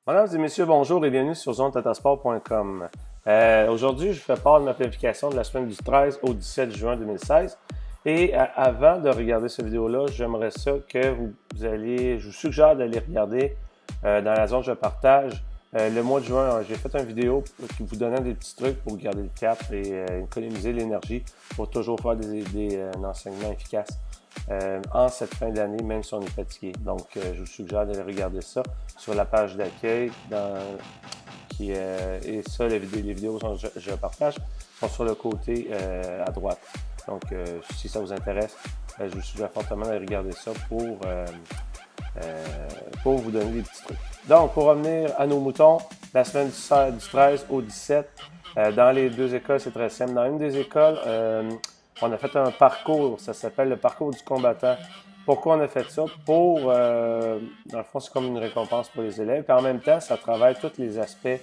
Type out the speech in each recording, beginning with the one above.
Mesdames et messieurs, bonjour et bienvenue sur zonetatasport.com. Aujourd'hui, je fais part de ma planification de la semaine du 13 au 17 juin 2016. Et avant de regarder cette vidéo-là, j'aimerais ça que je vous suggère d'aller regarder dans la zone que je partage. Le mois de juin, j'ai fait une vidéo qui vous donnait des petits trucs pour garder le cap et économiser l'énergie pour toujours faire un enseignement efficace en cette fin d'année, même si on est fatigué. Donc, je vous suggère d'aller regarder ça sur la page d'accueil. Et ça, les vidéos que je partage sont sur le côté à droite. Donc, si ça vous intéresse, je vous suggère fortement d'aller regarder ça pour vous donner des petits trucs. Donc, pour revenir à nos moutons, la semaine du 13 au 17, dans les deux écoles, c'est très simple. Dans une des écoles, on a fait un parcours, ça s'appelle le parcours du combattant. Pourquoi on a fait ça? Dans le fond, c'est comme une récompense pour les élèves. Puis en même temps, ça travaille tous les aspects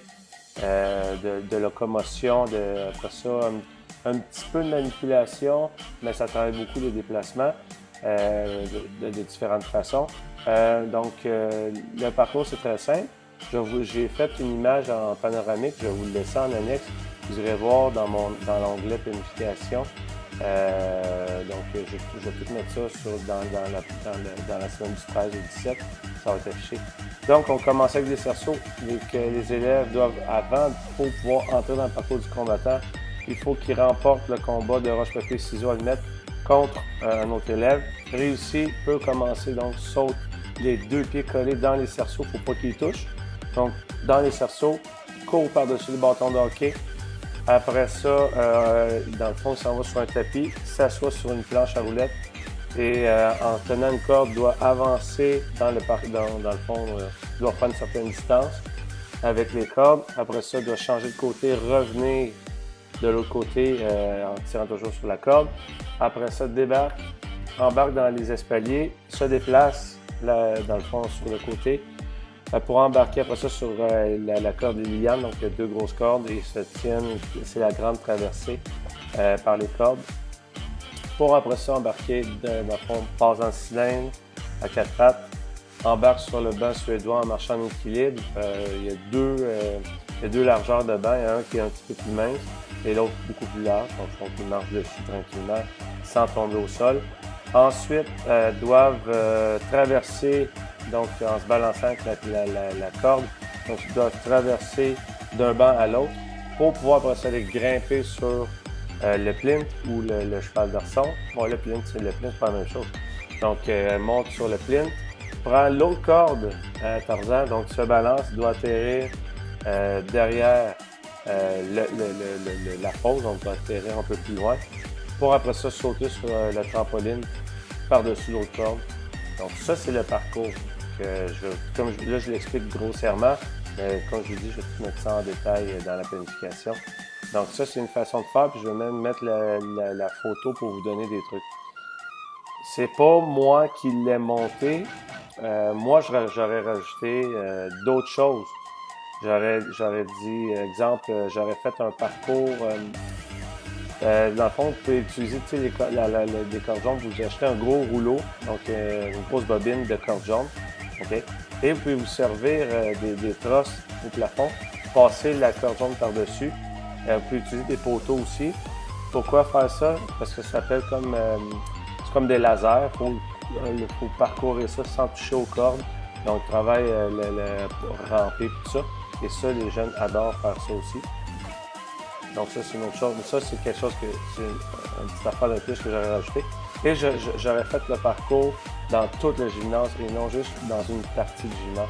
de locomotion, après ça, un petit peu de manipulation, mais ça travaille beaucoup les déplacements de différentes façons. Le parcours, c'est très simple. J'ai fait une image en panoramique, je vais vous le laisser en annexe. Vous irez voir dans l'onglet planification. Je vais tout mettre ça dans la semaine du 13 au 17. Ça va être affiché. Donc, on commence avec des cerceaux que les élèves doivent, pour pouvoir entrer dans le parcours du combattant, il faut qu'ils remportent le combat de roche-papier-ciseaux-allumettes contre un autre élève. Réussi peut commencer, donc saute les deux pieds collés dans les cerceaux, il ne faut pas qu'ils touchent. Donc, dans les cerceaux, court par-dessus le bâton de hockey. Après ça, dans le fond, il s'en va sur un tapis, s'assoit sur une planche à roulettes et en tenant une corde, doit avancer dans le fond, doit prendre une certaine distance avec les cordes. Après ça, doit changer de côté, revenir de l'autre côté en tirant toujours sur la corde. Après ça, débarque, embarque dans les espaliers, se déplace dans le fond sur le côté. Pour embarquer après ça sur la corde des lianes, donc il y a deux grosses cordes et se tiennent, c'est la grande traversée par les cordes. Pour après ça embarquer, dans le fond, passe dans le cylindre à quatre pattes, embarque sur le banc suédois en marchant en équilibre. Il y a deux largeurs de banc, il y en a un qui est un petit peu plus mince et l'autre beaucoup plus large, donc il marche dessus tranquillement sans tomber au sol. Ensuite, doivent traverser, donc en se balançant avec la corde, donc ils doivent traverser d'un banc à l'autre pour pouvoir après ça aller grimper sur le plinth ou le cheval d'arçon. Bon, le plinth, c'est pas la même chose. Donc, monte sur le plinth, prend l'autre corde à Tarzan, donc se balance, doit atterrir derrière la fosse, donc doit atterrir un peu plus loin, pour après ça sauter sur la trampoline par-dessus l'autre corde. Donc ça, c'est le parcours que je l'explique grossièrement, mais comme je vous dis, je vais tout mettre ça en détail dans la planification. Donc ça, c'est une façon de faire, puis je vais même mettre la photo pour vous donner des trucs. C'est pas moi qui l'ai monté. Moi, j'aurais rajouté d'autres choses. J'aurais dit, exemple, j'aurais fait un parcours. Dans le fond, vous pouvez utiliser des cordes jaunes. Vous achetez un gros rouleau, donc une grosse bobine de cordes jaunes. Okay? Et vous pouvez vous servir des trosses au plafond, passer la corde jaune par-dessus. Vous pouvez utiliser des poteaux aussi. Pourquoi faire ça? Parce que ça s'appelle c'est comme des lasers. Il faut parcourir ça sans toucher aux cordes. Donc, travail pour ramper tout ça. Et ça, les jeunes adorent faire ça aussi. Donc ça, c'est une autre chose. Mais ça, c'est quelque chose c'est une petite affaire de plus que j'aurais rajouté. Et j'aurais fait le parcours dans tout le gymnase et non juste dans une partie du gymnase.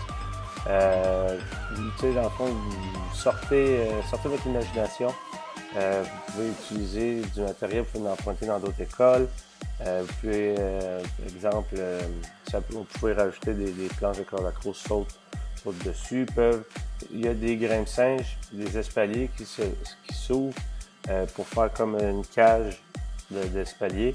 Tu sais, dans le fond, vous sortez votre imagination. Vous pouvez utiliser du matériel, vous pouvez l'emprunter dans d'autres écoles. Vous pouvez, par exemple, vous pouvez rajouter des planches de corde accro saute dessus. Il y a des grimpe-singes, des espaliers qui s'ouvrent pour faire comme une cage d'espalier.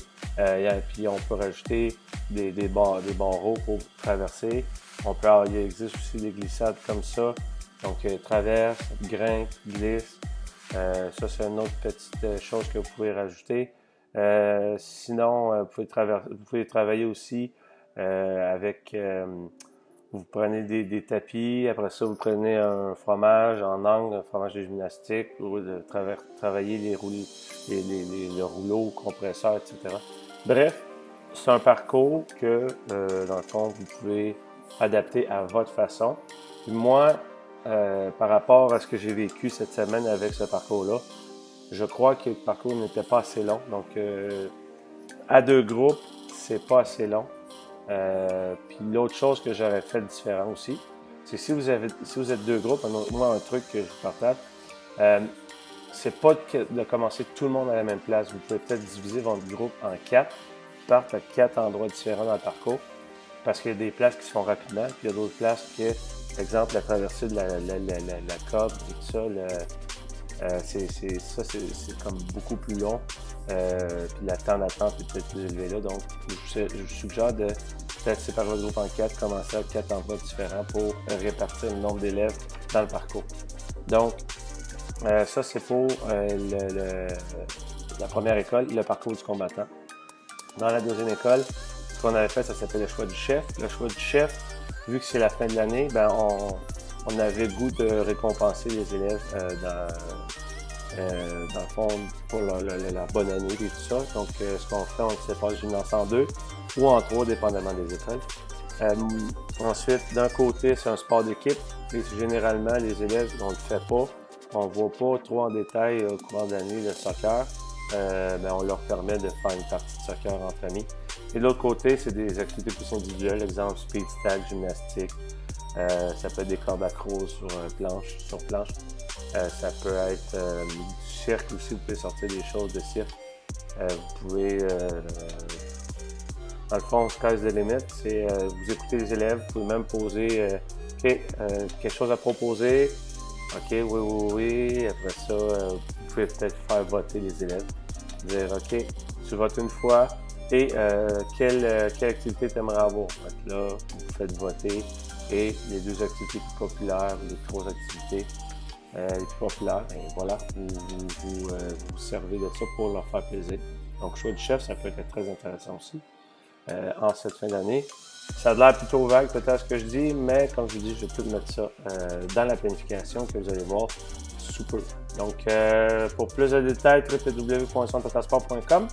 Puis on peut rajouter des barreaux pour traverser. Il existe aussi des glissades comme ça. Donc traverse, grimpe, glisse. Ça, c'est une autre petite chose que vous pouvez rajouter. Sinon, vous pouvez travailler aussi avec Vous prenez des tapis, après ça, vous prenez un fromage en angle, un fromage de gymnastique, ou de travailler le rouleau compresseur, etc. Bref, c'est un parcours que, dans le fond, vous pouvez adapter à votre façon. Puis moi, par rapport à ce que j'ai vécu cette semaine avec ce parcours-là, je crois que le parcours n'était pas assez long. Donc, à 2 groupes, c'est pas assez long. Puis l'autre chose que j'aurais fait différent aussi, c'est si vous êtes 2 groupes, moi un truc que je vous partage, c'est pas de commencer tout le monde à la même place. Vous pouvez peut-être diviser votre groupe en 4, partent à 4 endroits différents dans le parcours, parce qu'il y a des places qui se font rapidement, puis il y a d'autres places que, par exemple, la traversée de la corde et tout ça, c'est comme beaucoup plus long. Puis la temps d'attente est peut-être plus élevé là. Donc, je vous suggère de peut-être séparer le groupe en 4, commencer à 4 endroits différents pour répartir le nombre d'élèves dans le parcours. Donc, ça, c'est pour la première école, le parcours du combattant. Dans la deuxième école, ce qu'on avait fait, ça s'appelle le choix du chef. Le choix du chef, vu que c'est la fin de l'année, ben on avait le goût de récompenser les élèves dans le fond, pour la bonne année et tout ça. Donc, ce qu'on fait, on sépare le gymnase en 2 ou en 3, dépendamment des écoles. Ensuite, d'un côté, c'est un sport d'équipe. Et généralement, les élèves, on ne le fait pas. On ne voit pas trop en détail au courant de l'année le soccer. On leur permet de faire une partie de soccer en famille. Et de l'autre côté, c'est des activités plus individuelles, exemple speed stag, gymnastique. Ça peut être des cordes accros sur planche. Ça peut être du cirque aussi, vous pouvez sortir des choses de cirque. Vous pouvez, dans le fond, sky's the limit, c'est vous écoutez les élèves, vous pouvez même poser quelque chose à proposer. OK, oui. Après ça, vous pouvez peut-être faire voter les élèves. Dire, OK, tu votes une fois et quelle activité tu aimerais avoir? Donc là, vous faites voter et les 2 activités plus populaires, les 3 activités les plus populaires, et voilà, vous servez de ça pour leur faire plaisir. Donc, choix du chef, ça peut être très intéressant aussi en cette fin d'année. Ça a l'air plutôt vague peut-être ce que je dis, mais comme je vous dis, je vais tout mettre ça dans la planification que vous allez voir sous peu. Donc, pour plus de détails, www.centretotasport.com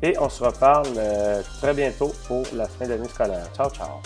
et on se reparle très bientôt pour la fin d'année scolaire. Ciao, ciao!